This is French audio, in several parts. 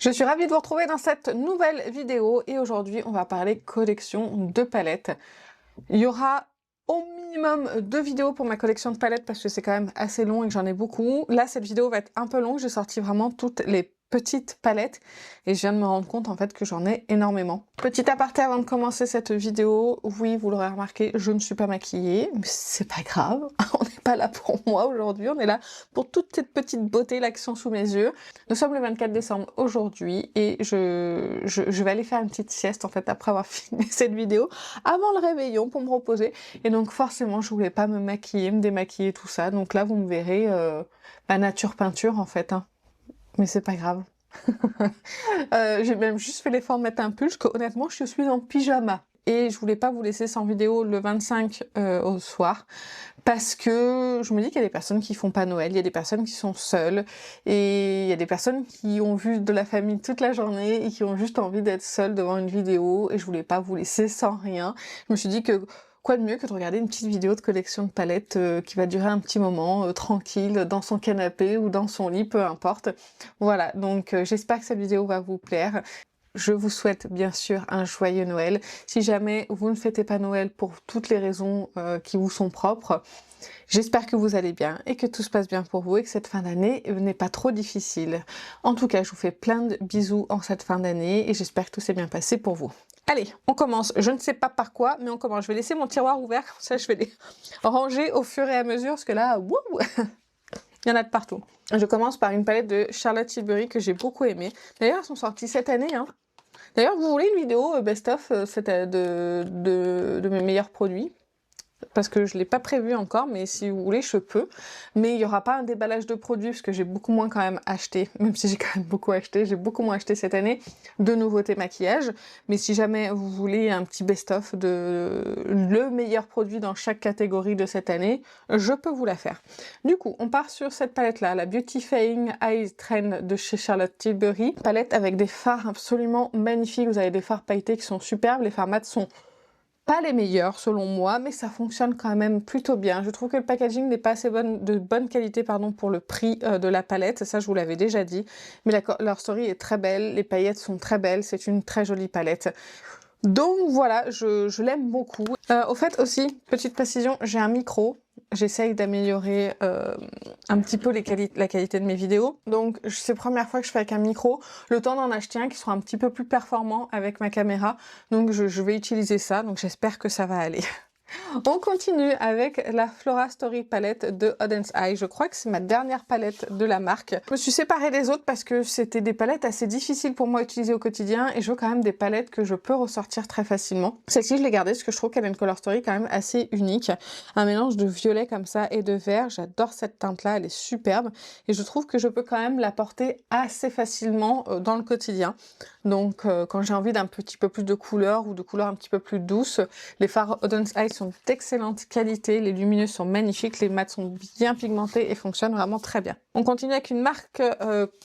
Je suis ravie de vous retrouver dans cette nouvelle vidéo et aujourd'hui on va parler collection de palettes. Il y aura au minimum 2 vidéos pour ma collection de palettes parce que c'est quand même assez long et que j'en ai beaucoup. Là cette vidéo va être un peu longue, j'ai sorti vraiment toutes les petites palettes et je viens de me rendre compte en fait que j'en ai énormément. Petit aparté avant de commencer cette vidéo, oui vous l'aurez remarqué, je ne suis pas maquillée, mais c'est pas grave, on n'est pas là pour moi aujourd'hui, on est là pour toute cette petite beauté là qui sont sous mes yeux. Nous sommes le 24 décembre aujourd'hui et je vais aller faire une petite sieste en fait après avoir filmé cette vidéo avant le réveillon pour me reposer et donc forcément je voulais pas me maquiller, me démaquiller tout ça, donc là vous me verrez la nature peinture en fait hein. Mais c'est pas grave. J'ai même juste fait l'effort de mettre un pull, parce que honnêtement je suis en pyjama. Et je voulais pas vous laisser sans vidéo le 25 au soir, parce que je me dis qu'il y a des personnes qui font pas Noël, il y a des personnes qui sont seules, et il y a des personnes qui ont vu de la famille toute la journée, et qui ont juste envie d'être seules devant une vidéo, et je voulais pas vous laisser sans rien. Je me suis dit que quoi de mieux que de regarder une petite vidéo de collection de palettes qui va durer un petit moment, tranquille, dans son canapé ou dans son lit, peu importe. Voilà, donc j'espère que cette vidéo va vous plaire. Je vous souhaite bien sûr un joyeux Noël. Si jamais vous ne fêtez pas Noël pour toutes les raisons qui vous sont propres, j'espère que vous allez bien et que tout se passe bien pour vous et que cette fin d'année n'est pas trop difficile. En tout cas, je vous fais plein de bisous en cette fin d'année et j'espère que tout s'est bien passé pour vous. Allez, on commence. Je ne sais pas par quoi, mais on commence. Je vais laisser mon tiroir ouvert, comme ça je vais les ranger au fur et à mesure, parce que là, wouh, il y en a de partout. Je commence par une palette de Charlotte Tilbury que j'ai beaucoup aimée. D'ailleurs, elles sont sorties cette année, hein. D'ailleurs, vous voulez une vidéo best-of de mes meilleurs produits? Parce que je l'ai pas prévu encore, mais si vous voulez, je peux. Mais il y aura pas un déballage de produits, parce que j'ai beaucoup moins quand même acheté, même si j'ai quand même beaucoup acheté, j'ai beaucoup moins acheté cette année de nouveautés maquillage. Mais si jamais vous voulez un petit best-of de le meilleur produit dans chaque catégorie de cette année, je peux vous la faire. Du coup, on part sur cette palette-là, la Beautifying Eye Trend de chez Charlotte Tilbury. Palette avec des fards absolument magnifiques. Vous avez des fards pailletés qui sont superbes, les fards mat sont pas les meilleurs selon moi, mais ça fonctionne quand même plutôt bien. Je trouve que le packaging n'est pas assez de bonne qualité pour le prix de la palette, ça je vous l'avais déjà dit. Mais leur story est très belle, les paillettes sont très belles, c'est une très jolie palette. Donc voilà, je l'aime beaucoup. Au fait aussi, petite précision, j'ai un micro. J'essaye d'améliorer un petit peu la qualité de mes vidéos. Donc c'est la première fois que je fais avec un micro. Le temps d'en acheter un qui sera un petit peu plus performant avec ma caméra. Donc je vais utiliser ça, donc j'espère que ça va aller. On continue avec la Flora Story palette de Odd Eye. Je crois que c'est ma dernière palette de la marque. Je me suis séparée des autres parce que c'était des palettes assez difficiles pour moi à utiliser au quotidien et je veux quand même des palettes que je peux ressortir très facilement. Celle-ci, je l'ai gardée parce que je trouve qu'elle a une color story quand même assez unique. Un mélange de violet comme ça et de vert. J'adore cette teinte-là, elle est superbe et je trouve que je peux quand même la porter assez facilement dans le quotidien. Donc quand j'ai envie d'un petit peu plus de couleur ou de couleurs un petit peu plus douces, les fards Odd Eye sont d'excellente qualité, les lumineux sont magnifiques, les mats sont bien pigmentés et fonctionnent vraiment très bien. On continue avec une marque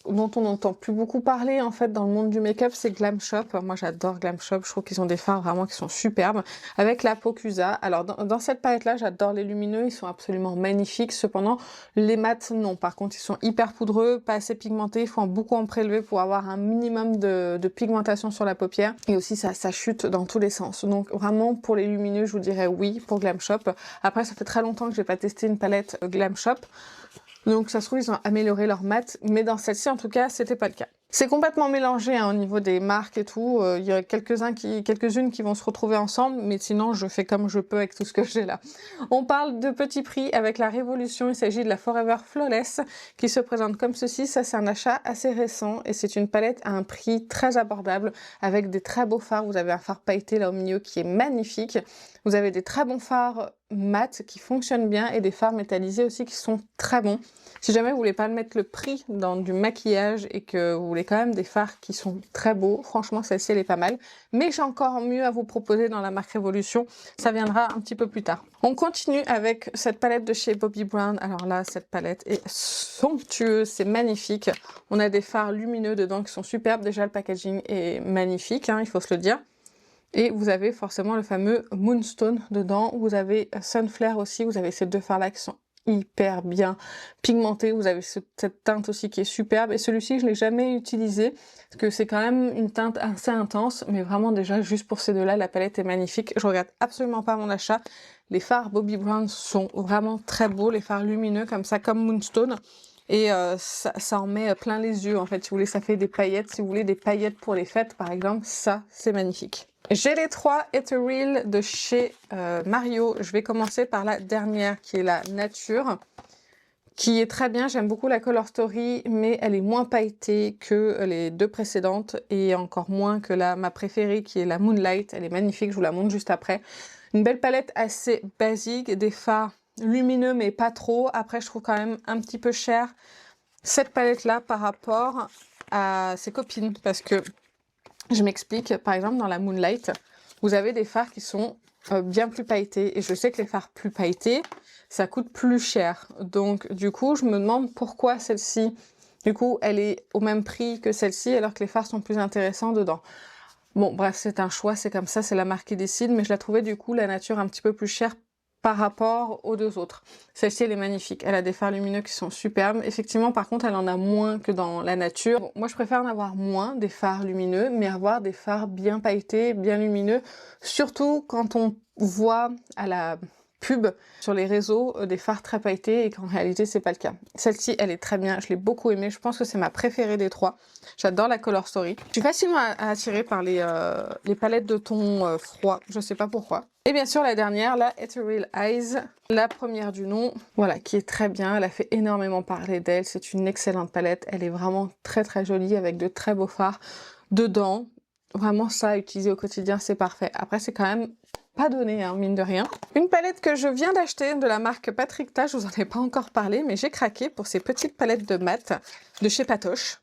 dont on n'entend plus beaucoup parler en fait dans le monde du make-up, c'est Glam Shop. Moi j'adore Glam Shop, je trouve qu'ils ont des fards vraiment qui sont superbes, avec la Pocusa. Alors dans cette palette là, j'adore les lumineux, ils sont absolument magnifiques, cependant les mats non. Par contre ils sont hyper poudreux, pas assez pigmentés, il faut beaucoup en prélever pour avoir un minimum de pigmentation sur la paupière, et aussi ça chute dans tous les sens. Donc vraiment pour les lumineux, je vous dirais oui pour Glam Shop. Après ça fait très longtemps que j'ai pas testé une palette Glam Shop, donc ça se trouve ils ont amélioré leur mat, mais dans celle-ci en tout cas c'était pas le cas. C'est complètement mélangé hein, au niveau des marques et tout, il y a quelques-unes qui vont se retrouver ensemble, mais sinon je fais comme je peux avec tout ce que j'ai là. On parle de petit prix avec la Révolution, il s'agit de la Forever Flawless qui se présente comme ceci. Ça c'est un achat assez récent et c'est une palette à un prix très abordable avec des très beaux fards. Vous avez un fard pailleté là au milieu qui est magnifique, vous avez des très bons fards mat qui fonctionnent bien et des fards métallisés aussi qui sont très bons. Si jamais vous voulez pas mettre le prix dans du maquillage et que vous voulez quand même des fards qui sont très beaux, franchement celle-ci elle est pas mal. Mais j'ai encore mieux à vous proposer dans la marque Révolution, ça viendra un petit peu plus tard. On continue avec cette palette de chez Bobbi Brown. Alors là, cette palette est somptueuse, c'est magnifique. On a des fards lumineux dedans qui sont superbes. Déjà le packaging est magnifique, hein, il faut se le dire. Et vous avez forcément le fameux Moonstone dedans. Vous avez Sunflare aussi, vous avez ces deux fards là qui sont hyper bien pigmenté. Vous avez cette teinte aussi qui est superbe. Et celui-ci, je l'ai jamais utilisé parce que c'est quand même une teinte assez intense. Mais vraiment déjà, juste pour ces deux-là, la palette est magnifique. Je regrette absolument pas mon achat. Les fards Bobbi Brown sont vraiment très beaux. Les fards lumineux comme ça, comme Moonstone. Et ça en met plein les yeux en fait. Si vous voulez, ça fait des paillettes. Si vous voulez des paillettes pour les fêtes, par exemple, ça, c'est magnifique. J'ai les trois Ethereal de chez Mario. Je vais commencer par la dernière qui est la Nature, qui est très bien. J'aime beaucoup la Color Story, mais elle est moins pailletée que les deux précédentes et encore moins que ma préférée qui est la Moonlight. Elle est magnifique, je vous la montre juste après. Une belle palette assez basique, des fards lumineux mais pas trop. Après, je trouve quand même un petit peu cher cette palette-là par rapport à ses copines parce que je m'explique, par exemple dans la Moonlight, vous avez des fards qui sont bien plus pailletés et je sais que les fards plus pailletés, ça coûte plus cher. Donc du coup, je me demande pourquoi celle-ci, du coup, elle est au même prix que celle-ci alors que les fards sont plus intéressants dedans. Bon, bref, c'est un choix, c'est comme ça, c'est la marque qui décide, mais je la trouvais du coup, la Nature, un petit peu plus chère par rapport aux deux autres. Celle-ci, elle est magnifique. Elle a des fards lumineux qui sont superbes. Effectivement, par contre, elle en a moins que dans la Nature. Bon, moi, je préfère en avoir moins des fards lumineux, mais avoir des fards bien pailletés, bien lumineux. Surtout quand on voit à la pub sur les réseaux des fards très pailletés et qu'en réalité c'est pas le cas. Celle-ci elle est très bien, je l'ai beaucoup aimée, je pense que c'est ma préférée des trois. J'adore la Color Story. Je suis facilement attirée par les palettes de tons froids, je sais pas pourquoi. Et bien sûr la dernière, la Ethereal Eyes, la première du nom, voilà, qui est très bien, elle a fait énormément parler d'elle, c'est une excellente palette, elle est vraiment très très jolie avec de très beaux fards dedans. Vraiment ça à utiliser au quotidien c'est parfait. Après c'est quand même pas donné, hein, mine de rien. Une palette que je viens d'acheter de la marque Patrick Ta, je vous en ai pas encore parlé, mais j'ai craqué pour ces petites palettes de mat de chez Patoche.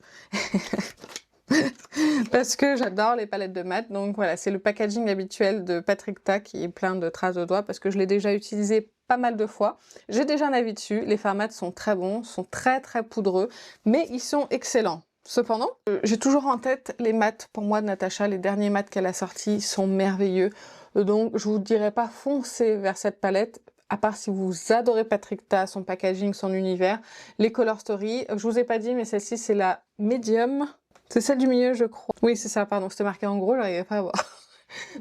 Parce que j'adore les palettes de mat, donc voilà, c'est le packaging habituel de Patrick Ta qui est plein de traces de doigts parce que je l'ai déjà utilisé pas mal de fois. J'ai déjà un avis dessus, les fards mat sont très bons, sont très très poudreux, mais ils sont excellents. Cependant, j'ai toujours en tête les mats pour moi de Natasha, les derniers mats qu'elle a sortis sont merveilleux. Donc je vous dirais pas foncez vers cette palette, à part si vous adorez Patrick Ta, son packaging, son univers. Les Color Story, je vous ai pas dit mais celle-ci c'est la Medium. C'est celle du milieu je crois. Oui c'est ça, pardon, c'était marqué en gros, j'arrivais pas à voir.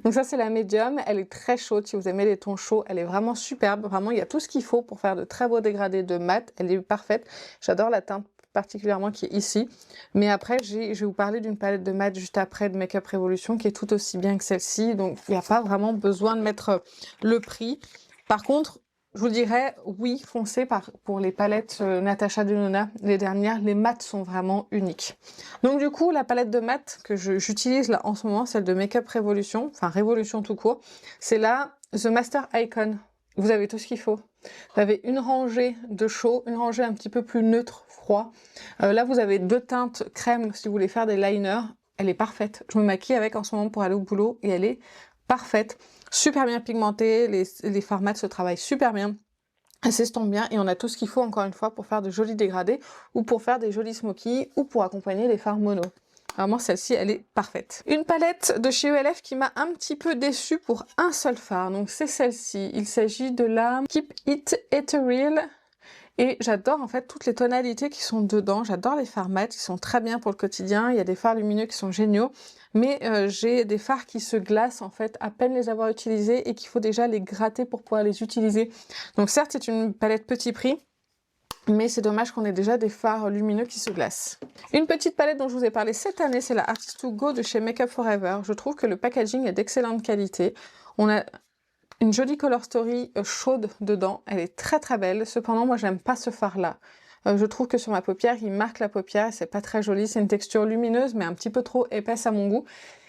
Donc ça c'est la Medium, elle est très chaude, si vous aimez les tons chauds, elle est vraiment superbe, vraiment il y a tout ce qu'il faut pour faire de très beaux dégradés de mat, elle est parfaite. J'adore la teinte particulièrement qui est ici, mais après je vais vous parler d'une palette de mat juste après de Makeup Revolution qui est tout aussi bien que celle-ci, donc il n'y a pas vraiment besoin de mettre le prix. Par contre je vous dirais oui, foncez pour les palettes Natasha Denona, les dernières, les mats sont vraiment uniques. Donc du coup la palette de mat que j'utilise là en ce moment, celle de Makeup Revolution, enfin Révolution tout court, c'est la The Master Icon. Vous avez tout ce qu'il faut. Vous avez une rangée de chaud, une rangée un petit peu plus neutre, froid. Là, vous avez deux teintes crème si vous voulez faire des liners. Elle est parfaite. Je me maquille avec en ce moment pour aller au boulot et elle est parfaite. Super bien pigmentée, les fards mat se travaillent super bien. Elle s'estompe bien et on a tout ce qu'il faut encore une fois pour faire de jolis dégradés ou pour faire des jolis smokies ou pour accompagner les fards mono. Vraiment, celle-ci, elle est parfaite. Une palette de chez ELF qui m'a un petit peu déçue pour un seul fard. Donc, c'est celle-ci. Il s'agit de la Keep It Ethereal. Et j'adore en fait toutes les tonalités qui sont dedans. J'adore les fards mat, ils sont très bien pour le quotidien. Il y a des fards lumineux qui sont géniaux. Mais j'ai des fards qui se glacent en fait à peine les avoir utilisés et qu'il faut déjà les gratter pour pouvoir les utiliser. Donc certes, c'est une palette petit prix. Mais c'est dommage qu'on ait déjà des fards lumineux qui se glacent. Une petite palette dont je vous ai parlé cette année, c'est la Artist to Go de chez Makeup Forever. Je trouve que le packaging est d'excellente qualité. On a une jolie Color Story chaude dedans. Elle est très très belle. Cependant, moi, j'aime pas ce fard-là. Je trouve que sur ma paupière, il marque la paupière et c'est pas très joli. C'est une texture lumineuse, mais un petit peu trop épaisse à mon goût.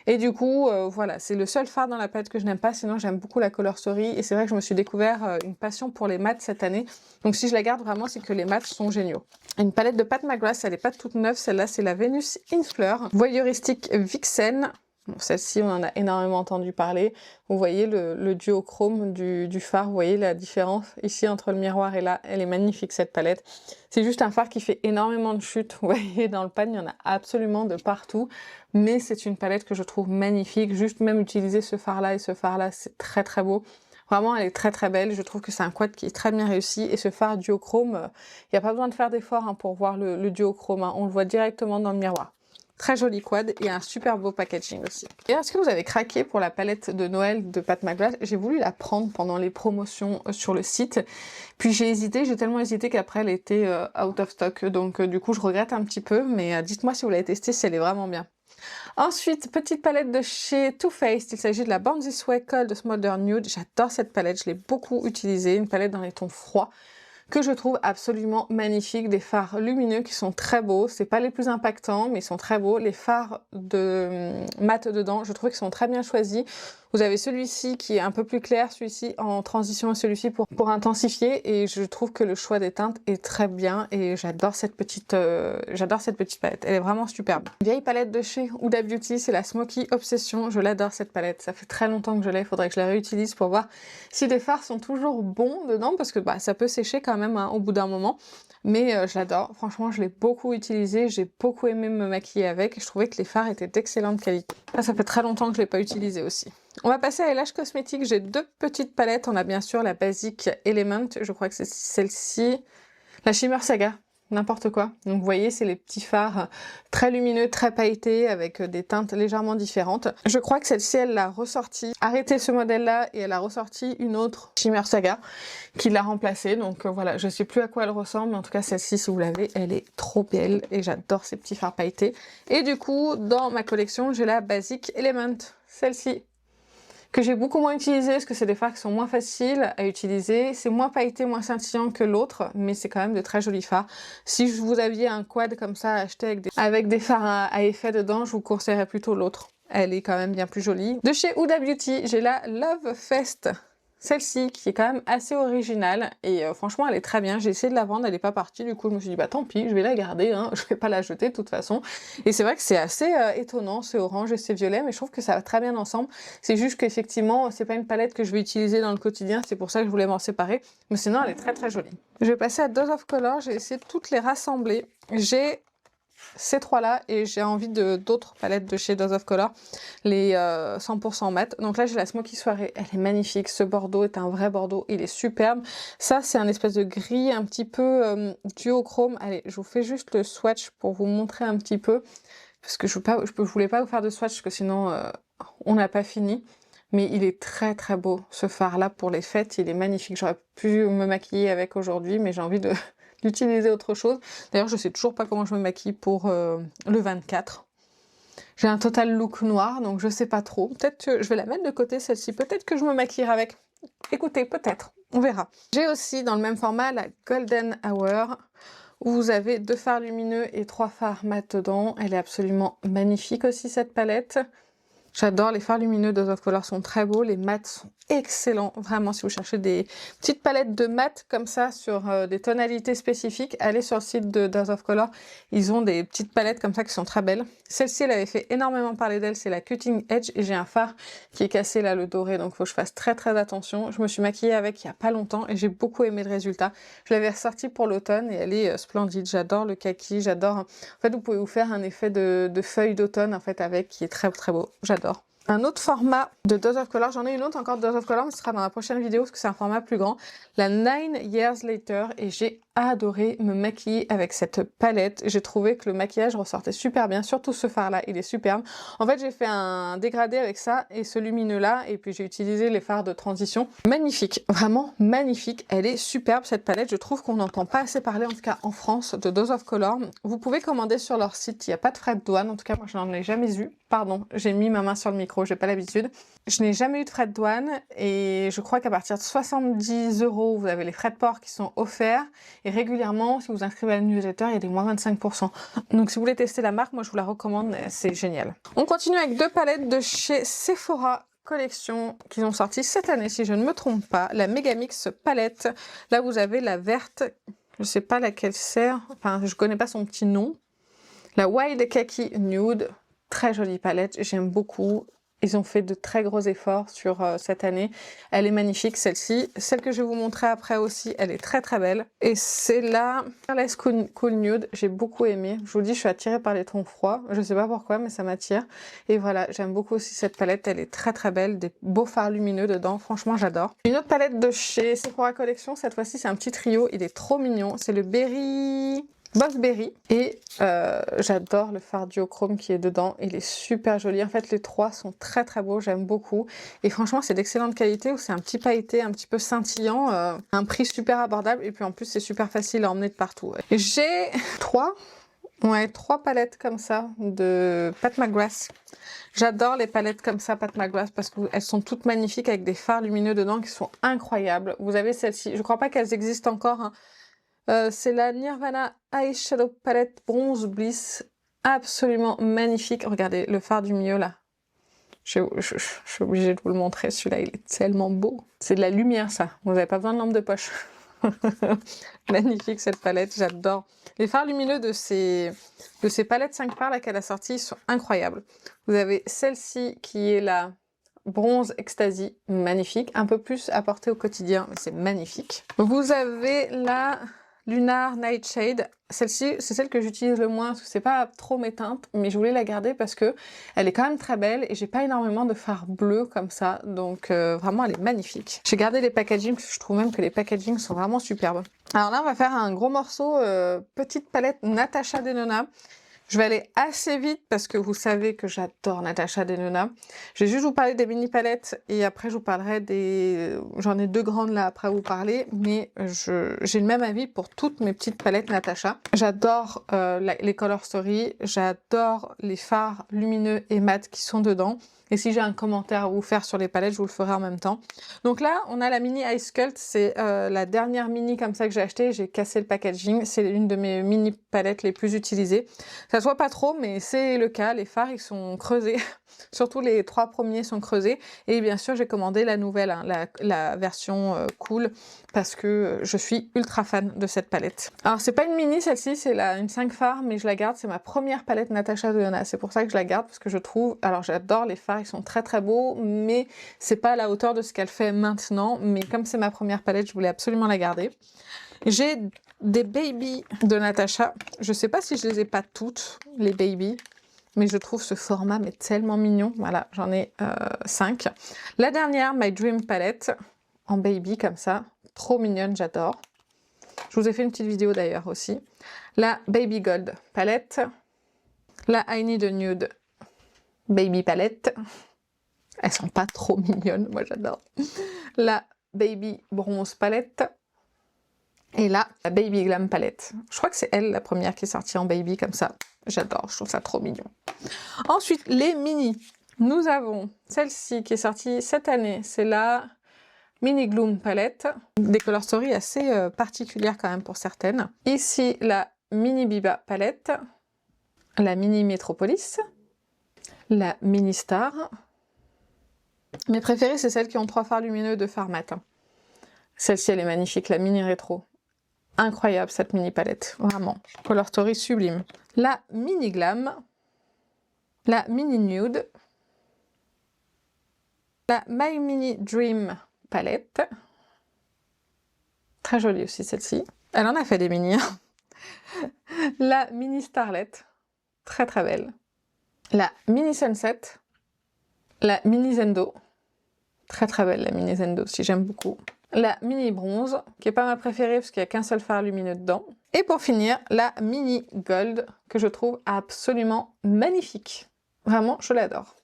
Et du coup, voilà, c'est le seul fard dans la palette que je n'aime pas, sinon j'aime beaucoup la Color Story, et c'est vrai que je me suis découvert une passion pour les mats cette année, donc si je la garde vraiment, c'est que les mats sont géniaux. Une palette de Pat McGrath, elle n'est pas toute neuve, celle-là c'est la Venus in Fleur, voyeuristique Vixen. Bon, celle-ci, on en a énormément entendu parler. Vous voyez le duochrome du phare, vous voyez la différence ici entre le miroir et là. Elle est magnifique cette palette. C'est juste un phare qui fait énormément de chutes. Vous voyez, dans le pan, il y en a absolument de partout. Mais c'est une palette que je trouve magnifique. Juste même utiliser ce phare-là et ce phare-là, c'est très très beau. Vraiment, elle est très très belle. Je trouve que c'est un quad qui est très bien réussi. Et ce phare duochrome, il n'y a pas besoin de faire d'effort hein, pour voir le duochrome. Hein. On le voit directement dans le miroir. Très joli quad et un super beau packaging aussi. Et est-ce que vous avez craqué pour la palette de Noël de Pat McGrath? J'ai voulu la prendre pendant les promotions sur le site. Puis j'ai tellement hésité qu'après elle était out of stock. Donc du coup je regrette un petit peu. Mais dites-moi si vous l'avez testée, si elle est vraiment bien. Ensuite, petite palette de chez Too Faced. Il s'agit de la Born This Way Cold Smolder Nude. J'adore cette palette, je l'ai beaucoup utilisée. Une palette dans les tons froids que je trouve absolument magnifique. Des fards lumineux qui sont très beaux. C'est pas les plus impactants, mais ils sont très beaux. Les fards de mat dedans, je trouve qu'ils sont très bien choisis. Vous avez celui-ci qui est un peu plus clair, celui-ci en transition à celui-ci pour intensifier. Et je trouve que le choix des teintes est très bien. Et j'adore cette petite palette. Elle est vraiment superbe. Vieille palette de chez Huda Beauty, c'est la Smoky Obsession. Je l'adore cette palette. Ça fait très longtemps que je l'ai. Il faudrait que je la réutilise pour voir si les fards sont toujours bons dedans. Parce que bah, ça peut sécher quand même hein, au bout d'un moment. Mais je l'adore. Franchement, je l'ai beaucoup utilisé. J'ai beaucoup aimé me maquiller avec. Et je trouvais que les fards étaient d'excellente qualité. Ça fait très longtemps que je ne l'ai pas utilisé aussi. On va passer à LH Cosmetics. J'ai deux petites palettes. On a bien sûr la Basic Element. Je crois que c'est celle-ci. La Shimmer Saga. N'importe quoi. Donc vous voyez, c'est les petits fards très lumineux, très pailletés, avec des teintes légèrement différentes. Je crois que celle-ci, elle l'a ressortie, arrêté ce modèle-là, et elle a ressorti une autre Shimmer Saga qui l'a remplacée. Donc voilà, je sais plus à quoi elle ressemble, mais en tout cas celle-ci, si vous l'avez, elle est trop belle, et j'adore ces petits fards pailletés. Et du coup, dans ma collection, j'ai la Basic Element, celle-ci, que j'ai beaucoup moins utilisé parce que c'est des fards qui sont moins faciles à utiliser. C'est moins pailleté, moins scintillant que l'autre, mais c'est quand même de très jolis fards. Si vous aviez un quad comme ça à acheter avec des fards à effet dedans, je vous conseillerais plutôt l'autre. Elle est quand même bien plus jolie. De chez Huda Beauty, j'ai la Love Fest. Celle-ci qui est quand même assez originale et franchement elle est très bien. J'ai essayé de la vendre, elle n'est pas partie, du coup je me suis dit bah tant pis, je vais la garder, hein. Je vais pas la jeter de toute façon. Et c'est vrai que c'est assez étonnant, c'est orange et c'est violet, mais je trouve que ça va très bien ensemble. C'est juste qu'effectivement c'est pas une palette que je vais utiliser dans le quotidien, c'est pour ça que je voulais m'en séparer. Mais sinon elle est très très jolie. Je vais passer à Dose of Color, j'ai essayé de toutes les rassembler. J'ai ces trois-là et j'ai envie d'autres palettes de chez Dose of Color, les 100% mat. Donc là j'ai la Smoky Soirée, elle est magnifique, ce bordeaux est un vrai bordeaux, il est superbe. Ça c'est un espèce de gris un petit peu duochrome. Allez, je vous fais juste le swatch pour vous montrer un petit peu, parce que je voulais pas vous faire de swatch parce que sinon on n'a pas fini. Mais il est très très beau ce phare là pour les fêtes, il est magnifique. J'aurais pu me maquiller avec aujourd'hui, mais j'ai envie d'utiliser autre chose. D'ailleurs, je sais toujours pas comment je me maquille pour le 24. J'ai un total look noir, donc je sais pas trop. Peut-être que je vais la mettre de côté, celle-ci. Peut-être que je me maquillerai avec. Écoutez, peut-être. On verra. J'ai aussi, dans le même format, la Golden Hour, où vous avez 2 fards lumineux et 3 fards mat dedans. Elle est absolument magnifique aussi, cette palette. J'adore les fards lumineux de Dose of Color, sont très beaux, les mats sont excellents, vraiment si vous cherchez des petites palettes de mat comme ça sur des tonalités spécifiques, allez sur le site de Dose of Color, ils ont des petites palettes comme ça qui sont très belles. Celle-ci elle avait fait énormément parler d'elle, c'est la Cutting Edge et j'ai un phare qui est cassé là, le doré, donc il faut que je fasse très très attention. Je me suis maquillée avec il y a pas longtemps et j'ai beaucoup aimé le résultat. Je l'avais ressortie pour l'automne et elle est splendide, j'adore le kaki, j'adore. En fait vous pouvez vous faire un effet de feuilles d'automne en fait avec qui est très très beau, j'adore. Un autre format de Dose of Color, j'en ai une autre encore de Dose of Color, mais ce sera dans la prochaine vidéo parce que c'est un format plus grand. La 9 Years Later, et j'ai adoré me maquiller avec cette palette. J'ai trouvé que le maquillage ressortait super bien, surtout ce fard là, il est superbe. En fait j'ai fait un dégradé avec ça et ce lumineux là, et puis j'ai utilisé les fards de transition. Magnifique, vraiment magnifique, elle est superbe cette palette. Je trouve qu'on n'entend pas assez parler, en tout cas en France, de Dose of Color. Vous pouvez commander sur leur site, il n'y a pas de frais de douane, en tout cas moi je n'en ai jamais eu. Pardon, j'ai mis ma main sur le micro, j'ai pas l'habitude. Je n'ai jamais eu de frais de douane et je crois qu'à partir de 70 €, vous avez les frais de port qui sont offerts. Et régulièrement, si vous inscrivez à la newsletter, il y a des moins 25%. Donc si vous voulez tester la marque, moi je vous la recommande, c'est génial. On continue avec 2 palettes de chez Sephora collection qu'ils ont sorti cette année, si je ne me trompe pas. La Megamix palette. Là vous avez la verte, je sais pas laquelle sert, enfin je connais pas son petit nom. La Wild Kaki Nude. Très jolie palette, j'aime beaucoup. Ils ont fait de très gros efforts sur cette année. Elle est magnifique, celle-ci. Celle que je vais vous montrer après aussi, elle est très très belle. Et c'est la Fearless Cool Nude. J'ai beaucoup aimé. Je vous dis, je suis attirée par les tons froids. Je sais pas pourquoi, mais ça m'attire. Et voilà, j'aime beaucoup aussi cette palette. Elle est très très belle. Des beaux fards lumineux dedans. Franchement, j'adore. Une autre palette de chez Sephora Collection. Cette fois-ci, c'est un petit trio. Il est trop mignon. C'est le Berry... Boss Berry, et j'adore le fard duochrome qui est dedans, il est super joli. En fait les trois sont très très beaux, j'aime beaucoup, et franchement c'est d'excellente qualité, où c'est un petit pailleté un petit peu scintillant, un prix super abordable, et puis en plus c'est super facile à emmener de partout. J'ai trois palettes comme ça de Pat McGrath. J'adore les palettes comme ça Pat McGrath parce qu'elles sont toutes magnifiques avec des fards lumineux dedans qui sont incroyables. Vous avez celle-ci, je crois pas qu'elles existent encore, hein. C'est la Nirvana Eyeshadow Palette Bronze Bliss, absolument magnifique. Regardez le fard du milieu là. Je suis obligée de vous le montrer, celui-là il est tellement beau. C'est de la lumière ça, vous n'avez pas besoin de lampe de poche. Magnifique cette palette, j'adore. Les fards lumineux de ces palettes 5 fards là qu'elle a sorties sont incroyables. Vous avez celle-ci qui est la Bronze Ecstasy, magnifique. Un peu plus à porter au quotidien, mais c'est magnifique. Vous avez la Lunar Nightshade, celle-ci c'est celle que j'utilise le moins parce que c'est pas trop mes teintes, mais je voulais la garder parce que elle est quand même très belle et j'ai pas énormément de fard bleu comme ça, donc vraiment elle est magnifique. J'ai gardé les packagings parce que je trouve même que les packagings sont vraiment superbes. Alors là on va faire un gros morceau, petite palette Natasha Denona. Je vais aller assez vite parce que vous savez que j'adore Natasha Denona. Je vais juste vous parler des mini palettes et après je vous parlerai des... J'en ai deux grandes là après à vous parler, mais j'ai le même avis pour toutes mes petites palettes Natasha. J'adore les Color Story, j'adore les fards lumineux et mat qui sont dedans. Et si j'ai un commentaire à vous faire sur les palettes, je vous le ferai en même temps. Donc là, on a la mini Ice Cult, c'est la dernière mini comme ça que j'ai acheté. J'ai cassé le packaging, c'est une de mes mini palettes les plus utilisées. Ça se voit pas trop, mais c'est le cas. Les fards, ils sont creusés. Surtout les trois premiers sont creusés. Et bien sûr, j'ai commandé la nouvelle, hein, la version cool, parce que je suis ultra fan de cette palette. Alors, c'est pas une mini, celle-ci, c'est une 5 fards, mais je la garde. C'est ma première palette Natasha Denona. C'est pour ça que je la garde, parce que je trouve... Alors, j'adore les fards, ils sont très très beaux, mais c'est pas à la hauteur de ce qu'elle fait maintenant. Mais comme c'est ma première palette, je voulais absolument la garder. J'ai des baby de Natasha. Je sais pas si je les ai pas toutes, les baby, mais je trouve ce format mais tellement mignon. Voilà, j'en ai 5. La dernière, My Dream Palette, en baby comme ça. Trop mignonne, j'adore. Je vous ai fait une petite vidéo d'ailleurs aussi. La Baby Gold Palette. La I Need a Nude Baby Palette. Elles sont pas trop mignonnes, moi j'adore. La Baby Bronze Palette. Et là, la Baby Glam Palette. Je crois que c'est elle la première qui est sortie en baby comme ça. J'adore, je trouve ça trop mignon. Ensuite, les mini. Nous avons celle-ci qui est sortie cette année. C'est la Mini Gloom Palette. Des color story assez particulières quand même pour certaines. Ici, la Mini Biba Palette. La Mini Metropolis. La Mini Star. Mes préférées, c'est celles qui ont 3 fards lumineux de fard mat. Celle-ci, elle est magnifique, la Mini Rétro. Incroyable cette mini palette, vraiment. Color Story sublime. La Mini Glam. La Mini Nude. La My Mini Dream Palette. Très jolie aussi celle-ci. Elle en a fait des mini. La Mini Starlet. Très très belle. La Mini Sunset. La Mini Zendo. Très très belle la Mini Zendo aussi, j'aime beaucoup. La Mini Bronze, qui n'est pas ma préférée parce qu'il n'y a qu'un seul fard lumineux dedans. Et pour finir, la Mini Gold, que je trouve absolument magnifique. Vraiment, je l'adore.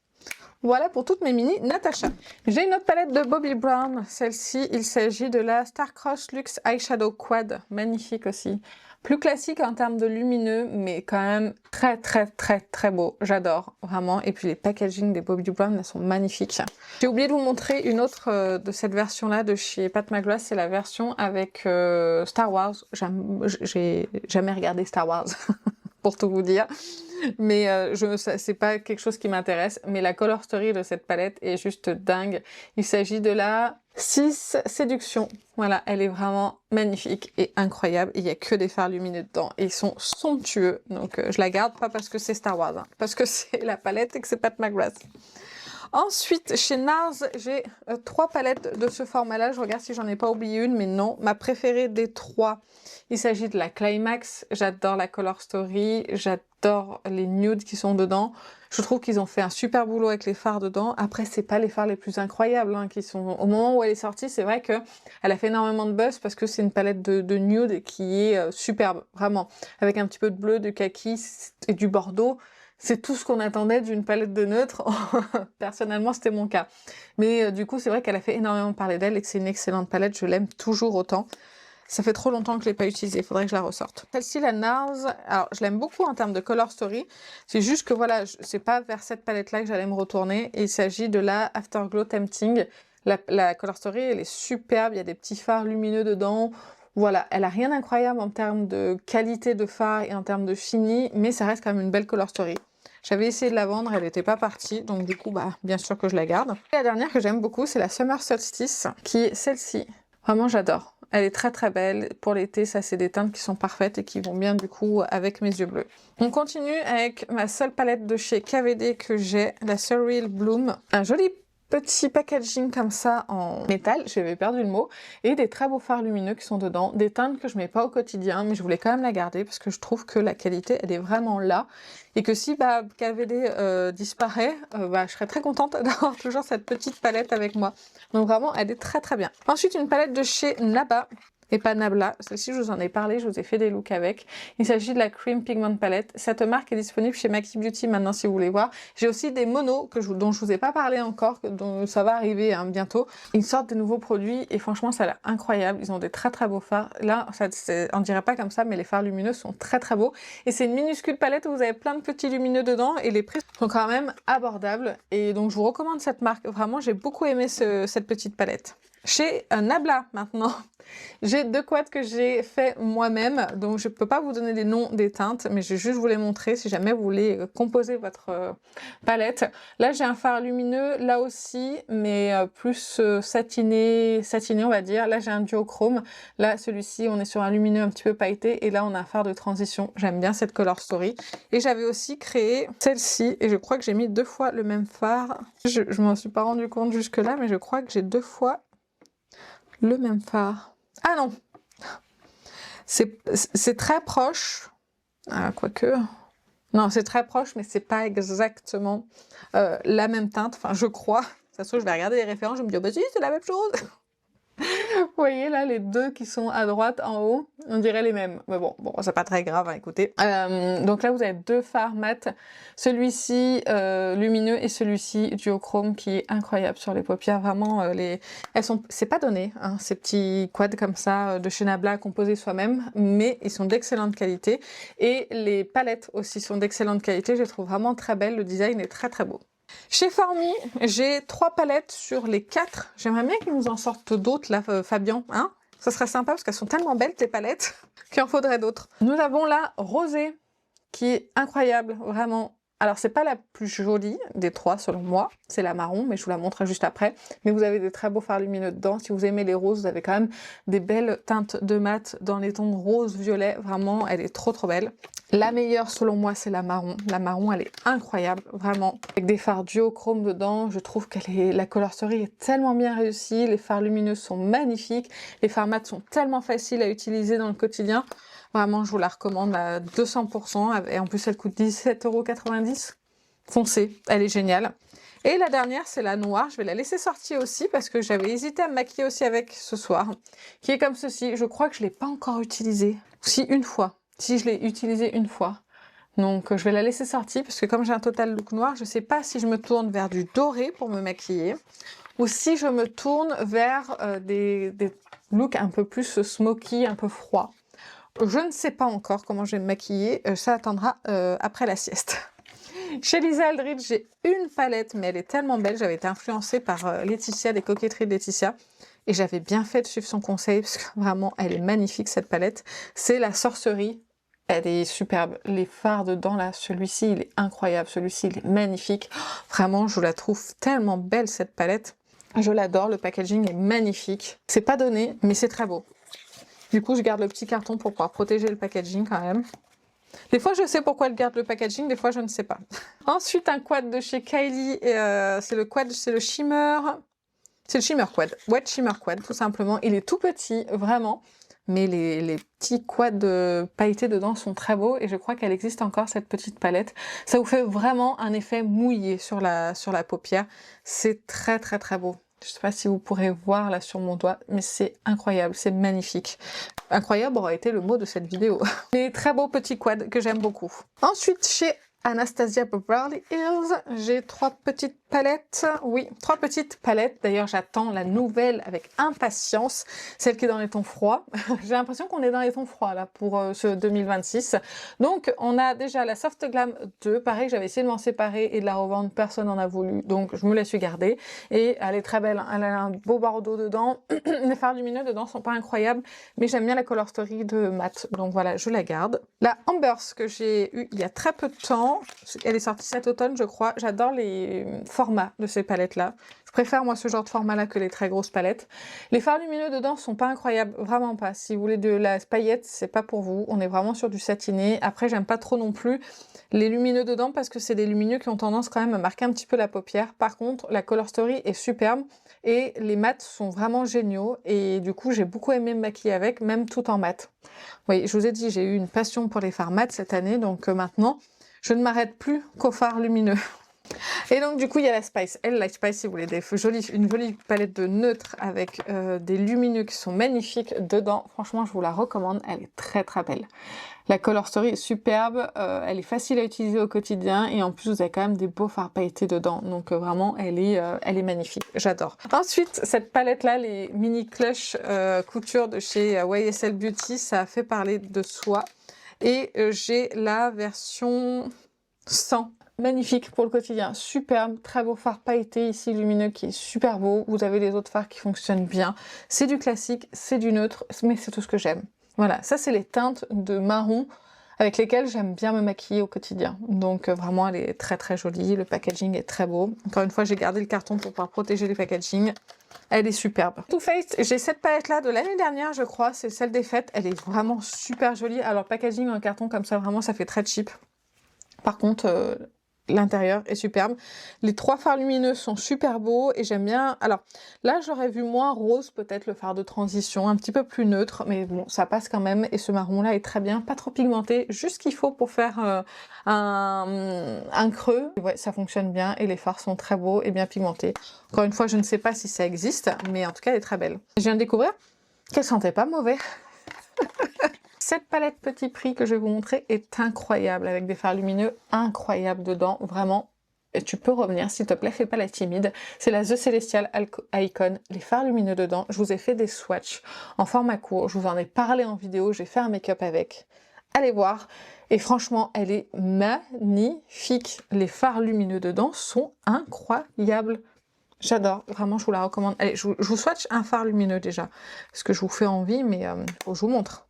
Voilà pour toutes mes mini Natasha. J'ai une autre palette de Bobbi Brown. Celle-ci, il s'agit de la Starcross Luxe Eyeshadow Quad. Magnifique aussi. Plus classique en termes de lumineux, mais quand même très très très très beau. J'adore, vraiment. Et puis les packaging des Bobbi Brown, elles sont magnifiques. J'ai oublié de vous montrer une autre de cette version-là de chez Pat McGrath. C'est la version avec Star Wars. J'ai jamais regardé Star Wars. Pour tout vous dire, mais c'est pas quelque chose qui m'intéresse, mais la color story de cette palette est juste dingue. Il s'agit de la 6 Séduction. Voilà, elle est vraiment magnifique et incroyable. Il y a que des fards lumineux dedans et ils sont somptueux, donc je la garde pas parce que c'est Star Wars, hein, parce que c'est la palette et que c'est Pat McGrath. Ensuite, chez NARS, j'ai 3 palettes de ce format-là. Je regarde si j'en ai pas oublié une, mais non. Ma préférée des 3, il s'agit de la Climax. J'adore la Color Story, j'adore les nudes qui sont dedans. Je trouve qu'ils ont fait un super boulot avec les fards dedans. Après, c'est pas les fards les plus incroyables hein, qui sont... Au moment où elle est sortie, c'est vrai que elle a fait énormément de buzz parce que c'est une palette de nude qui est superbe, vraiment. Avec un petit peu de bleu, de kaki et du bordeaux. C'est tout ce qu'on attendait d'une palette de neutres. Personnellement, c'était mon cas. Mais du coup, c'est vrai qu'elle a fait énormément parler d'elle et que c'est une excellente palette. Je l'aime toujours autant. Ça fait trop longtemps que je l'ai pas utilisée. Il faudrait que je la ressorte. Celle-ci, la NARS, alors je l'aime beaucoup en termes de Color Story. C'est juste que voilà, c'est pas vers cette palette-là que j'allais me retourner. Et il s'agit de la Afterglow Tempting. La Color Story, elle est superbe. Il y a des petits fards lumineux dedans. Voilà, elle a rien d'incroyable en termes de qualité de fard et en termes de fini, mais ça reste quand même une belle Color Story. J'avais essayé de la vendre, elle n'était pas partie, donc du coup, bah, bien sûr que je la garde. Et la dernière que j'aime beaucoup, c'est la Summer Solstice, qui est celle-ci. Vraiment, j'adore. Elle est très très belle. Pour l'été, ça, c'est des teintes qui sont parfaites et qui vont bien, du coup, avec mes yeux bleus. On continue avec ma seule palette de chez KVD que j'ai, la Surreal Bloom. Un joli petit packaging comme ça en métal, j'avais perdu le mot, et des très beaux fards lumineux qui sont dedans, des teintes que je mets pas au quotidien, mais je voulais quand même la garder parce que je trouve que la qualité, elle est vraiment là, et que si bah, KVD disparaît, bah, je serais très contente d'avoir toujours cette petite palette avec moi. Donc vraiment, elle est très très bien. Ensuite, une palette de chez Naba, et pas Nabla. Celle-ci, je vous en ai parlé, je vous ai fait des looks avec. Il s'agit de la Cream Pigment Palette. Cette marque est disponible chez Maki Beauty maintenant si vous voulez voir. J'ai aussi des monos dont je vous ai pas parlé encore, dont ça va arriver hein, bientôt. Ils sortent des nouveaux produits et franchement, ça a l'air incroyable. Ils ont des très très beaux fards. Là, on dirait pas comme ça, mais les fards lumineux sont très très beaux. Et c'est une minuscule palette où vous avez plein de petits lumineux dedans et les prix sont quand même abordables. Et donc, je vous recommande cette marque. Vraiment, j'ai beaucoup aimé cette petite palette. Chez Nabla maintenant, j'ai 2 quads que j'ai fait moi-même, donc je peux pas vous donner les noms des teintes, mais je vais juste vous les montrer si jamais vous voulez composer votre palette. Là j'ai un fard lumineux, là aussi, mais plus satiné on va dire. Là j'ai un duochrome, là celui-ci on est sur un lumineux un petit peu pailleté, et là on a un fard de transition. J'aime bien cette Color Story. Et j'avais aussi créé celle-ci, et je crois que j'ai mis 2 fois le même fard. Je m'en suis pas rendu compte jusque là, mais je crois que j'ai 2 fois le même fard. Ah non, c'est très proche. Ah, quoique... Non, c'est très proche, mais c'est pas exactement la même teinte. Enfin, je crois. Ça se trouve, je vais regarder les références, je me dis, oh, bah si, c'est la même chose. Vous voyez là, les deux qui sont à droite, en haut, on dirait les mêmes. Mais bon, c'est pas très grave, hein, écoutez. Donc là, vous avez 2 fards mat. Celui-ci lumineux et celui-ci duochrome qui est incroyable sur les paupières. Vraiment, c'est pas donné, hein, ces petits quads comme ça de chez Nabla composés soi-même, mais ils sont d'excellente qualité. Et les palettes aussi sont d'excellente qualité. Je les trouve vraiment très belles. Le design est très très beau. Chez Formi, j'ai 3 palettes sur les 4. J'aimerais bien qu'ils nous en sortent d'autres, là, Fabien. Hein, ça serait sympa parce qu'elles sont tellement belles, tes palettes, qu'il en faudrait d'autres. Nous avons la rosée, qui est incroyable, vraiment. Alors, c'est pas la plus jolie des 3, selon moi. C'est la marron, mais je vous la montrerai juste après. Mais vous avez des très beaux fards lumineux dedans. Si vous aimez les roses, vous avez quand même des belles teintes de mat dans les tons rose-violet. Vraiment, elle est trop trop belle. La meilleure, selon moi, c'est la marron. La marron, elle est incroyable, vraiment. Avec des fards duochrome dedans, je trouve que la Color Story est tellement bien réussie. Les fards lumineux sont magnifiques. Les fards mat sont tellement faciles à utiliser dans le quotidien. Vraiment, je vous la recommande à 200%. Et en plus, elle coûte 17,90 €. Foncez, elle est géniale. Et la dernière, c'est la noire. Je vais la laisser sortir aussi parce que j'avais hésité à me maquiller aussi avec ce soir. Qui est comme ceci. Je crois que je ne l'ai pas encore utilisée. Si, une fois. Si, je l'ai utilisée une fois. Donc, je vais la laisser sortir parce que comme j'ai un total look noir, je ne sais pas si je me tourne vers du doré pour me maquiller ou si je me tourne vers des looks un peu plus smoky, un peu froid. Je ne sais pas encore comment je vais me maquiller, ça attendra après la sieste. Chez Lisa Eldridge, j'ai une palette, mais elle est tellement belle, j'avais été influencée par Laetitia, des coquetteries de Laetitia, et j'avais bien fait de suivre son conseil, parce que vraiment, elle est magnifique cette palette. C'est la Sorcerie, elle est superbe. Les fards dedans, là, celui-ci, il est incroyable, celui-ci, il est magnifique. Vraiment, je la trouve tellement belle, cette palette. Je l'adore, le packaging est magnifique. C'est pas donné, mais c'est très beau. Du coup, je garde le petit carton pour pouvoir protéger le packaging quand même. Des fois, je sais pourquoi elle garde le packaging, des fois, je ne sais pas. Ensuite, un quad de chez Kylie, c'est le Shimmer. C'est le Shimmer Quad, Wet Shimmer Quad, tout simplement. Il est tout petit, vraiment. Mais les petits quads pailletés dedans sont très beaux et je crois qu'elle existe encore cette petite palette. Ça vous fait vraiment un effet mouillé sur la paupière. C'est très très très beau. Je sais pas si vous pourrez voir là sur mon doigt, mais c'est incroyable, c'est magnifique. Incroyable aurait été le mot de cette vidéo. Les très beaux petits quads que j'aime beaucoup. Ensuite, chez Anastasia Beverly Hills, j'ai 3 petites palettes. Oui, 3 petites palettes. D'ailleurs, j'attends la nouvelle avec impatience, celle qui est dans les tons froids. J'ai l'impression qu'on est dans les tons froids là pour ce 2026. Donc, on a déjà la Soft Glam 2. Pareil, j'avais essayé de m'en séparer et de la revendre, personne n'en a voulu. Donc, je me la suis gardée. Et elle est très belle. Elle a un beau bordeaux dedans. Les fards lumineux dedans sont pas incroyables, mais j'aime bien la Color Story de Matte. Donc voilà, je la garde. La Ambers que j'ai eue il y a très peu de temps. Elle est sortie cet automne, je crois. J'adore les formats de ces palettes-là. Je préfère, moi, ce genre de format-là que les très grosses palettes. Les fards lumineux dedans sont pas incroyables, vraiment pas. Si vous voulez de la paillette, c'est pas pour vous. On est vraiment sur du satiné. Après, j'aime pas trop non plus les lumineux dedans parce que c'est des lumineux qui ont tendance quand même à marquer un petit peu la paupière. Par contre, la Color Story est superbe et les mats sont vraiment géniaux. Et du coup, j'ai beaucoup aimé me maquiller avec, même tout en mat. Oui, je vous ai dit, j'ai eu une passion pour les fards mat cette année, donc maintenant, je ne m'arrête plus qu'aux fards lumineux. Et donc du coup il y a la Spice. Elle, la Spice, si vous voulez une jolie palette de neutres avec des lumineux qui sont magnifiques dedans. Franchement, je vous la recommande. Elle est très très belle. La Color Story est superbe. Elle est facile à utiliser au quotidien et en plus vous avez quand même des beaux fards pailletés dedans. Donc vraiment, elle est magnifique. J'adore. Ensuite, cette palette là, les mini clutch couture de chez YSL Beauty, ça a fait parler de soi. Et j'ai la version 100. Magnifique pour le quotidien, superbe, très beau fard pailleté ici lumineux qui est super beau. Vous avez les autres fards qui fonctionnent bien. C'est du classique, c'est du neutre, mais c'est tout ce que j'aime. Voilà, ça c'est les teintes de marron avec lesquelles j'aime bien me maquiller au quotidien. Donc vraiment elle est très très jolie, le packaging est très beau. Encore une fois j'ai gardé le carton pour pouvoir protéger les packagings. Elle est superbe. Too Faced, j'ai cette palette là de l'année dernière je crois, c'est celle des fêtes. Elle est vraiment super jolie. Alors packaging en carton comme ça, vraiment ça fait très cheap. Par contre, l'intérieur est superbe. Les 3 fards lumineux sont super beaux et j'aime bien. Alors là, j'aurais vu moins rose, peut-être le fard de transition, un petit peu plus neutre, mais bon, ça passe quand même. Et ce marron-là est très bien, pas trop pigmenté, juste ce qu'il faut pour faire un creux. Et ouais, ça fonctionne bien et les fards sont très beaux et bien pigmentés. Encore une fois, je ne sais pas si ça existe, mais en tout cas, elle est très belle. Je viens de découvrir qu'elle sentait pas mauvais. Cette palette petit prix que je vais vous montrer est incroyable, avec des fards lumineux incroyables dedans, vraiment. Et tu peux revenir, s'il te plaît, fais pas la timide. C'est la The Celestial Icon, les fards lumineux dedans. Je vous ai fait des swatchs en format court, je vous en ai parlé en vidéo, j'ai fait un make-up avec. Allez voir. Et franchement, elle est magnifique. Les fards lumineux dedans sont incroyables. J'adore, vraiment, je vous la recommande. Allez, je vous swatch un fard lumineux déjà, parce que je vous fais envie, mais faut que je vous montre.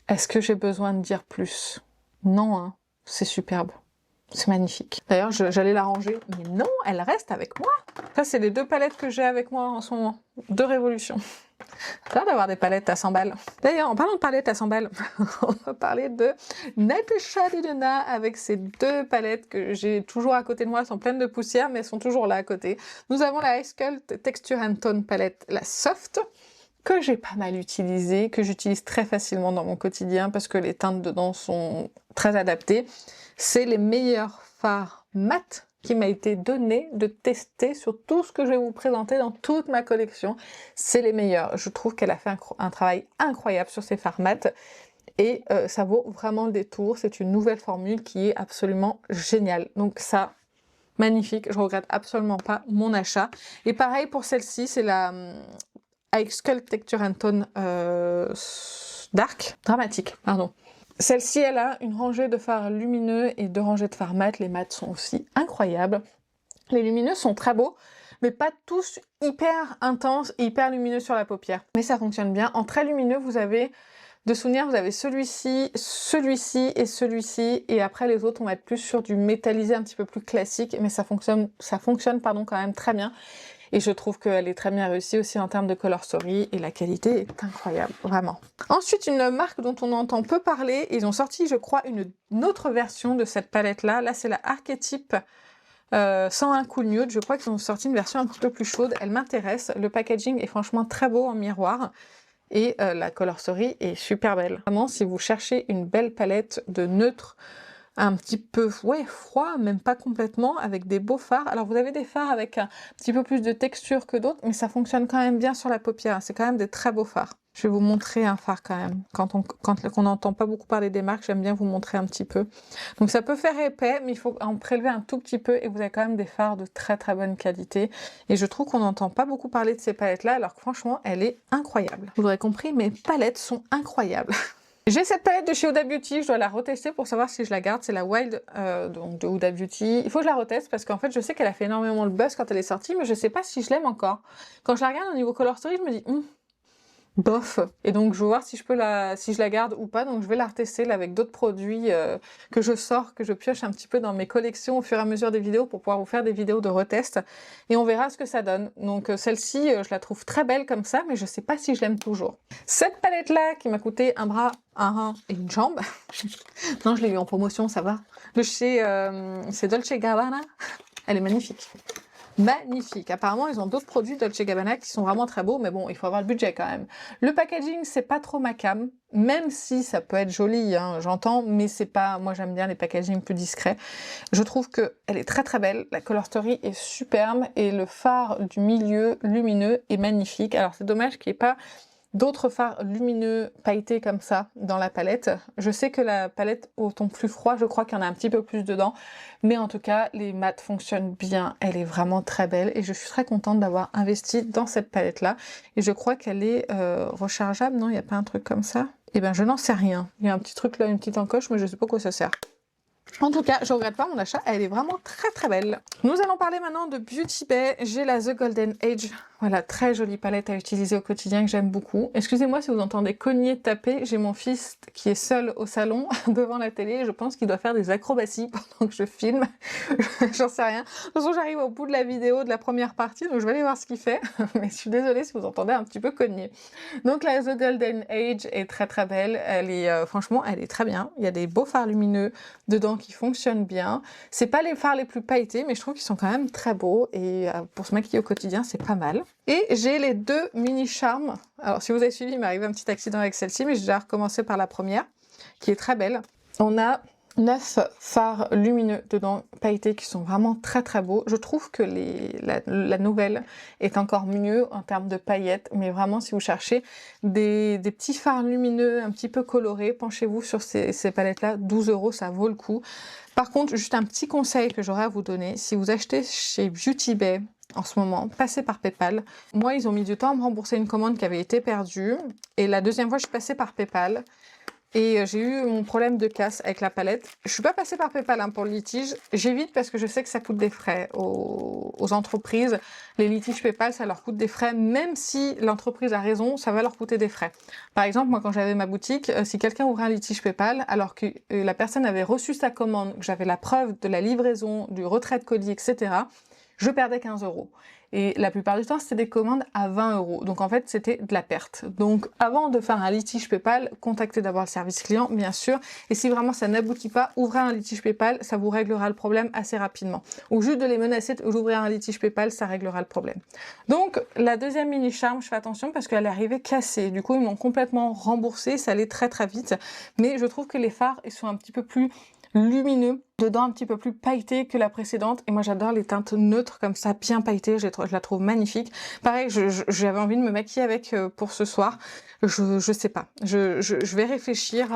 Est-ce que j'ai besoin de dire plus? Non, hein, c'est superbe. C'est magnifique. D'ailleurs, j'allais la ranger, mais non, elle reste avec moi. Ça, c'est les 2 palettes que j'ai avec moi en ce moment. 2 révolutions. J'ai hâte d'avoir des palettes à 100 balles. D'ailleurs, en parlant de palettes à 100 balles, on va parler de Natasha Denona avec ces 2 palettes que j'ai toujours à côté de moi. Elles sont pleines de poussière, mais elles sont toujours là à côté. Nous avons la Ice Cult Texture and Tone palette, la Soft, que j'ai pas mal utilisé, que j'utilise très facilement dans mon quotidien parce que les teintes dedans sont très adaptées. C'est les meilleurs fards mat qui m'a été donné de tester sur tout ce que je vais vous présenter dans toute ma collection. C'est les meilleurs. Je trouve qu'elle a fait un travail incroyable sur ces fards mat et ça vaut vraiment le détour. C'est une nouvelle formule qui est absolument géniale. Donc ça, magnifique. Je regrette absolument pas mon achat. Et pareil pour celle-ci, c'est la Ice Cult Texture and Tone dramatique, pardon. Celle-ci, elle a une rangée de fards lumineux et 2 rangées de fards mat. Les mats sont aussi incroyables. Les lumineux sont très beaux, mais pas tous hyper intenses et hyper lumineux sur la paupière. Mais ça fonctionne bien. En très lumineux, vous avez, de souvenirs, vous avez celui-ci, celui-ci et celui-ci. Et après, les autres, on va être plus sur du métallisé un petit peu plus classique, mais ça fonctionne quand même très bien. Et je trouve qu'elle est très bien réussie aussi en termes de color story et la qualité est incroyable, vraiment. Ensuite, une marque dont on entend peu parler, ils ont sorti, je crois, une autre version de cette palette-là. Là, c'est la Archetype 101 Cool Nude. Je crois qu'ils ont sorti une version un petit peu plus chaude. Elle m'intéresse. Le packaging est franchement très beau en miroir. Et la color story est super belle. Vraiment, si vous cherchez une belle palette de neutre, un petit peu froid, même pas complètement, avec des beaux fards. Alors vous avez des fards avec un petit peu plus de texture que d'autres, mais ça fonctionne quand même bien sur la paupière. C'est quand même des très beaux fards. Je vais vous montrer un fard quand même. Quand on n'entend pas beaucoup parler des marques, j'aime bien vous montrer un petit peu. Donc ça peut faire épais, mais il faut en prélever un tout petit peu et vous avez quand même des fards de très très bonne qualité. Et je trouve qu'on n'entend pas beaucoup parler de ces palettes-là, alors que franchement, elle est incroyable. Vous l'aurez compris, mes palettes sont incroyables. J'ai cette palette de chez Huda Beauty, je dois la retester pour savoir si je la garde. C'est la Wild donc de Huda Beauty. Il faut que je la reteste parce qu'en fait, je sais qu'elle a fait énormément le buzz quand elle est sortie, mais je sais pas si je l'aime encore. Quand je la regarde au niveau color story, je me dis bof. Et donc je vais voir si je la garde ou pas. Donc je vais la retester là, avec d'autres produits que je sors, que je pioche un petit peu dans mes collections au fur et à mesure des vidéos pour pouvoir vous faire des vidéos de retest. Et on verra ce que ça donne. Donc celle-ci, je la trouve très belle comme ça, mais je sais pas si je l'aime toujours. Cette palette-là qui m'a coûté un bras, un rein et une jambe. Non, je l'ai eu en promotion, ça va. De chez c'est Dolce Gabbana. Elle est magnifique. Magnifique. Apparemment, ils ont d'autres produits Dolce Gabbana qui sont vraiment très beaux, mais bon, il faut avoir le budget quand même. Le packaging, c'est pas trop ma came, même si ça peut être joli, hein, j'entends, mais c'est pas... Moi, j'aime bien les packagings plus discrets. Je trouve que elle est très très belle, la color story est superbe, et le fard du milieu lumineux est magnifique. Alors, c'est dommage qu'il n'y ait pas d'autres fards lumineux pailletés comme ça dans la palette. Je sais que la palette au ton plus froid, je crois qu'il y en a un petit peu plus dedans. Mais en tout cas, les mats fonctionnent bien. Elle est vraiment très belle et je suis très contente d'avoir investi dans cette palette-là. Et je crois qu'elle est rechargeable, non? Il n'y a pas un truc comme ça? Eh ben, je n'en sais rien. Il y a un petit truc là, une petite encoche, mais je sais pas à quoi ça sert. En tout cas, je regrette pas mon achat, elle est vraiment très très belle. Nous allons parler maintenant de Beauty Bay. J'ai la The Golden Age. Voilà, très jolie palette à utiliser au quotidien que j'aime beaucoup. Excusez-moi si vous entendez cogner, taper. J'ai mon fils qui est seul au salon devant la télé et je pense qu'il doit faire des acrobaties pendant que je filme. J'en sais rien. De toute façon, j'arrive au bout de la vidéo de la première partie, donc je vais aller voir ce qu'il fait. Mais je suis désolée si vous entendez un petit peu cogner. Donc la The Golden Age est très très belle. Elle est franchement, elle est très bien. Il y a des beaux fards lumineux dedans qui fonctionnent bien. C'est pas les fards les plus pailletés, mais je trouve qu'ils sont quand même très beaux et pour se maquiller au quotidien, c'est pas mal. Et j'ai les deux mini charmes. Alors si vous avez suivi, il m'est arrivé un petit accident avec celle-ci, mais j'ai déjà recommencé par la première, qui est très belle. On a 9 fards lumineux dedans, pailletés, qui sont vraiment très très beaux. Je trouve que la nouvelle est encore mieux en termes de paillettes, mais vraiment si vous cherchez des petits fards lumineux un petit peu colorés, penchez-vous sur ces palettes-là, 12 €, ça vaut le coup. Par contre, juste un petit conseil que j'aurais à vous donner, si vous achetez chez Beauty Bay en ce moment, passez par PayPal. Moi, ils ont mis du temps à me rembourser une commande qui avait été perdue, et la deuxième fois, je suis passée par PayPal. Et j'ai eu mon problème de casse avec la palette. Je suis pas passée par PayPal hein, pour le litige. J'évite parce que je sais que ça coûte des frais aux entreprises. Les litiges PayPal, ça leur coûte des frais. Même si l'entreprise a raison, ça va leur coûter des frais. Par exemple, moi, quand j'avais ma boutique, si quelqu'un ouvrait un litige PayPal, alors que la personne avait reçu sa commande, que j'avais la preuve de la livraison, du retrait de colis, etc., je perdais 15 €. Et la plupart du temps, c'était des commandes à 20 €. Donc en fait, c'était de la perte. Donc avant de faire un litige PayPal, contactez d'abord le service client, bien sûr. Et si vraiment ça n'aboutit pas, ouvrez un litige PayPal, ça vous réglera le problème assez rapidement. Ou juste de les menacer d'ouvrir un litige PayPal, ça réglera le problème. Donc la deuxième mini charme, je fais attention parce qu'elle est arrivée cassée. Du coup, ils m'ont complètement remboursé, ça allait très très vite. Mais je trouve que les fards, ils sont un petit peu plus lumineux, dedans un petit peu plus pailleté que la précédente, et moi j'adore les teintes neutres comme ça, bien pailletées, je la trouve magnifique. Pareil, j'avais envie de me maquiller avec pour ce soir, je sais pas, je vais réfléchir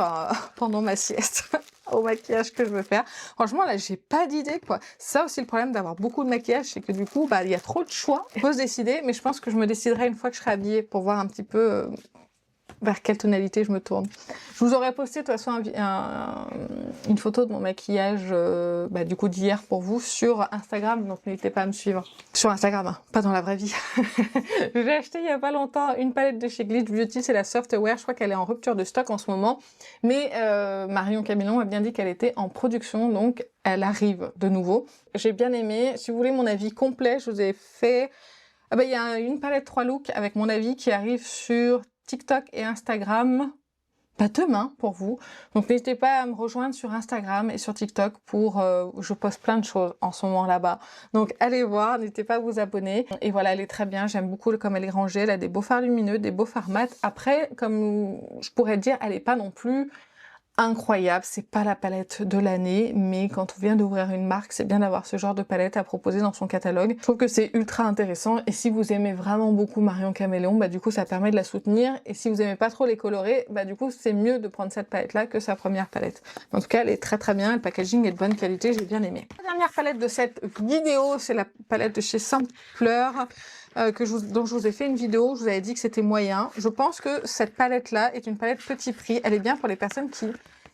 pendant ma sieste au maquillage que je veux faire. Franchement là j'ai pas d'idée quoi. Ça aussi le problème d'avoir beaucoup de maquillage, c'est que du coup bah il y a trop de choix, il faut se décider, mais je pense que je me déciderai une fois que je serai habillée pour voir un petit peu vers quelle tonalité je me tourne. Je vous aurais posté de toute façon une photo de mon maquillage du coup d'hier pour vous sur Instagram, donc n'hésitez pas à me suivre. Sur Instagram, hein, pas dans la vraie vie. J'ai acheté il y a pas longtemps une palette de chez Glitch Beauty, c'est la Softwear, je crois qu'elle est en rupture de stock en ce moment, mais Marion Camillon a bien dit qu'elle était en production, donc elle arrive de nouveau. J'ai bien aimé. Si vous voulez mon avis complet, je vous ai fait Ah bah, il y a une palette 3 looks avec mon avis qui arrive sur TikTok et Instagram demain pour vous. Donc n'hésitez pas à me rejoindre sur Instagram et sur TikTok pour... je poste plein de choses en ce moment là-bas. Donc allez voir, n'hésitez pas à vous abonner. Et voilà, elle est très bien, j'aime beaucoup comme elle est rangée. Elle a des beaux fards lumineux, des beaux fards mat. Après, comme je pourrais dire, elle n'est pas non plus incroyable, c'est pas la palette de l'année, mais quand on vient d'ouvrir une marque, c'est bien d'avoir ce genre de palette à proposer dans son catalogue. Je trouve que c'est ultra intéressant, et si vous aimez vraiment beaucoup Marion Caméléon, bah du coup ça permet de la soutenir, et si vous aimez pas trop les colorés, bah du coup c'est mieux de prendre cette palette là que sa première palette. En tout cas elle est très bien, le packaging est de bonne qualité, j'ai bien aimé. La dernière palette de cette vidéo, c'est la palette de chez Sampler, dont je vous ai fait une vidéo, je vous avais dit que c'était moyen. Je pense que cette palette-là est une palette petit prix. Elle est bien pour les personnes qui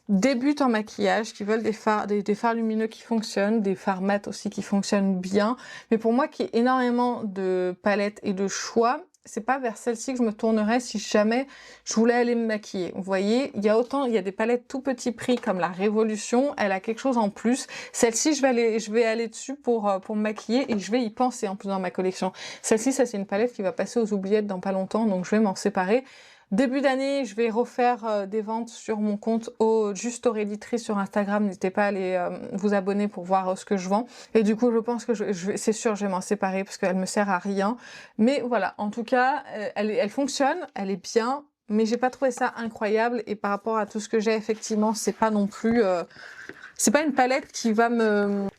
débutent en maquillage, qui veulent des fards lumineux qui fonctionnent, des fards mat aussi qui fonctionnent bien. Mais pour moi qui ai énormément de palettes et de choix, c'est pas vers celle-ci que je me tournerais si jamais je voulais aller me maquiller. Vous voyez, il y a des palettes tout petit prix comme la Révolution, elle a quelque chose en plus. Celle-ci, je vais aller dessus pour me maquiller et je vais y penser en plus dans ma collection. Celle-ci, ça c'est une palette qui va passer aux oubliettes dans pas longtemps, donc je vais m'en séparer. Début d'année, je vais refaire des ventes sur mon compte Juste Aurélitrice sur Instagram. N'hésitez pas à aller vous abonner pour voir ce que je vends. Et du coup, je pense que c'est sûr, je vais m'en séparer parce qu'elle me sert à rien. Mais voilà, en tout cas, elle fonctionne, elle est bien, mais j'ai pas trouvé ça incroyable. Et par rapport à tout ce que j'ai, effectivement, c'est pas non plus... c'est pas une palette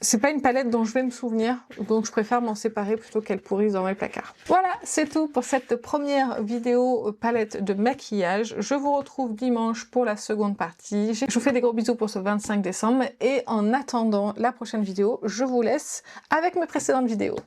c'est pas une palette dont je vais me souvenir, donc je préfère m'en séparer plutôt qu'elle pourrisse dans mes placards. Voilà, c'est tout pour cette première vidéo palette de maquillage. Je vous retrouve dimanche pour la seconde partie. Je vous fais des gros bisous pour ce 25 décembre et en attendant la prochaine vidéo, je vous laisse avec mes précédentes vidéos.